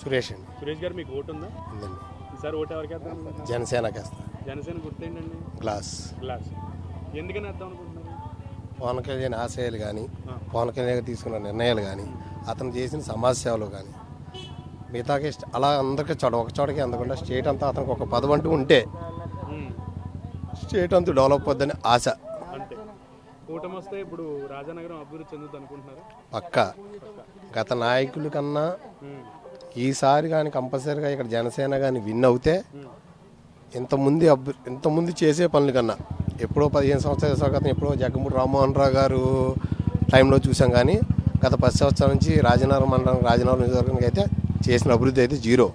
సురేష్ అండి. సురేష్ గారు మీకు ఓటు ఉందా? ఉందండి. ఈసారి ఓటు ఎవరికి వేద్దాం? జనసేనకి వేస్తా. జనసేన గుర్తేంటండి? గ్లాస్. ఎందుకని వేద్దాం అనుకుంటున్నారు? పవన్ కళ్యాణ్ ఆశయాలు కానీ, పవన్ కళ్యాణ్ తీసుకున్న నిర్ణయాలు కానీ, అతను చేసిన సమాజ సేవలు కానీ, మిగతాకి అలా అందరికీ ఒక చోటకి అందకుండా స్టేట్ అంతా అతనికి ఒక పదవి అంటూ ఉంటే స్టేట్ అంతా డెవలప్ అవుద్దని ఆశ. అంటే కూటమి వస్తే ఇప్పుడు రాజానగరం అభివృద్ధి చెందుతుంది అనుకుంటున్నారు? పక్కా. గత నాయకుల కన్నా ఈసారి కానీ కంపల్సరీగా ఇక్కడ జనసేన కానీ విన్ అవుతే ఇంతకుముందు చేసే పనుల కన్నా ఎప్పుడో 15 సంవత్సరాల క్రితం ఎప్పుడో జగ్గమూడి రామ్మోహన్ రావు గారు టైంలో చూసాం. కానీ గత 10 సంవత్సరాల నుంచి రాజనగరం మండలం రాజనగరం నియోజకవర్గానికి అయితే చేసిన అభివృద్ధి అయితే జీరో.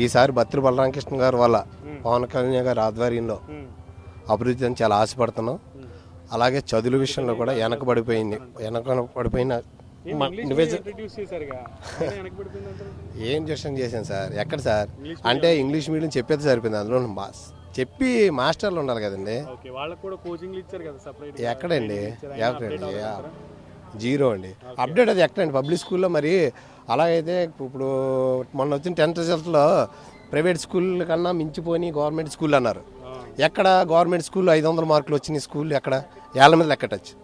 ఈసారి బత్తిరి బలరామకృష్ణ గారు వల్ల పవన్ కళ్యాణ్ గారి ఆధ్వర్యంలో అభివృద్ధి అని చాలా ఆశపడుతున్నాం. అలాగే చదువుల విషయంలో కూడా వెనకబడిపోయిన ఏం జస్టిన్ చేశాను సార్? ఎక్కడ సార్? అంటే ఇంగ్లీష్ మీడియం చెప్పేది సరిపోయింది. అందులో చెప్పి మాస్టర్లు ఉండాలి కదండి. ఎక్కడండి? జీరో అండి. అప్డేట్ అది ఎక్కడండి? పబ్లిక్ స్కూల్లో మరి అలాగైతే ఇప్పుడు మొన్న వచ్చిన 10th రిజల్ట్లో ప్రైవేట్ స్కూల్ కన్నా మించిపోయి గవర్నమెంట్ స్కూల్ అన్నారు. ఎక్కడ గవర్నమెంట్ స్కూల్ 500 మార్కులు వచ్చిన స్కూల్ ఎక్కడ? ఏళ్ళ మీద లెక్కటచ్చు.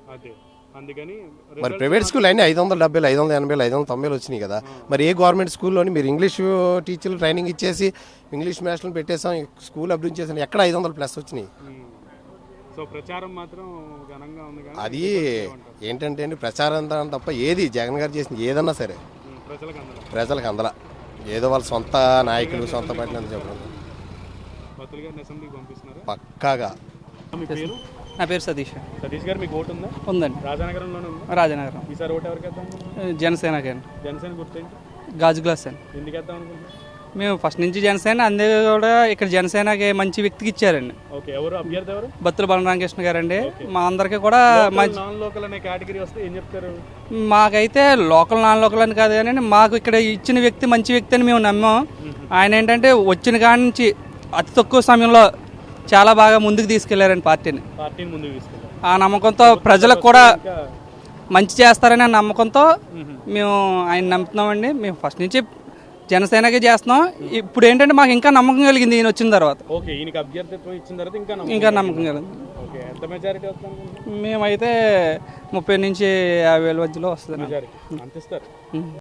మరి ప్రైవేట్ స్కూల్ అన్నీ 570, 580, 590 వచ్చినాయి కదా. మరి ఏ గవర్నమెంట్ స్కూల్లోని మీరు ఇంగ్లీష్ టీచర్లు ట్రైనింగ్ ఇచ్చేసి ఇంగ్లీష్ మాస్టర్లు పెట్టేసాం, స్కూల్ అభివృద్ధి చేసాం, ఎక్కడ 500+ వచ్చినాయి? అది ఏంటంటే అండి, ప్రచారం తప్ప ఏది జగన్ గారు చేసింది ఏదన్నా సరే ప్రజలకు అందల. ఏదో వాళ్ళ సొంత నాయకులు సొంత పార్టీలు చెప్పడం పక్కాగా. నా పేరు సతీష్. సతీష్ గారు మీకు ఓటు ఉందా? ఉందండి. రాజానగరంలోనే ఉందా? రాజానగరం. ఈసారి ఓటు ఎవరికి వేద్దాం? జనసేనకి అండి. జనసేన గుర్తేంటి? గాజు గ్లాస్ అండి. ఎందుకు వేద్దాం అనుకుంటున్నారు? మేము ఫస్ట్ నుంచి జనసేన, అందే కూడా ఇక్కడ జనసేనకి మంచి వ్యక్తికి ఇచ్చారండి. ఎవరు అభ్యర్థి? ఎవరు? బత్తుల బలరామకృష్ణ గారు అండి. మా అందరికీ కూడా నాన్ లోకల్ అనే కేటగిరీ వస్తే ఏం చెప్తారు? మాకైతే లోకల్ నాన్ లోకల్ అని కాదు కానీ మాకు ఇక్కడ ఇచ్చిన వ్యక్తి మంచి వ్యక్తి అని మేము నమ్మాం. ఆయన ఏంటంటే వచ్చిన కాడి నుంచి అతి తక్కువ సమయంలో చాలా బాగా ముందుకు తీసుకెళ్లారండి పార్టీని. ఆ నమ్మకంతో ప్రజలకు కూడా మంచి చేస్తారనే నమ్మకంతో మేము ఆయన నమ్ముతున్నామండి. మేము ఫస్ట్ నుంచి జనసేనకి చేస్తున్నాం. ఇప్పుడు ఏంటంటే మాకు ఇంకా నమ్మకం కలిగింది ఈయన వచ్చిన తర్వాత. ఇంకా నమ్మకం కలిగింది. మేమైతే 30 నుంచి 50 మధ్యలో వస్తుంది.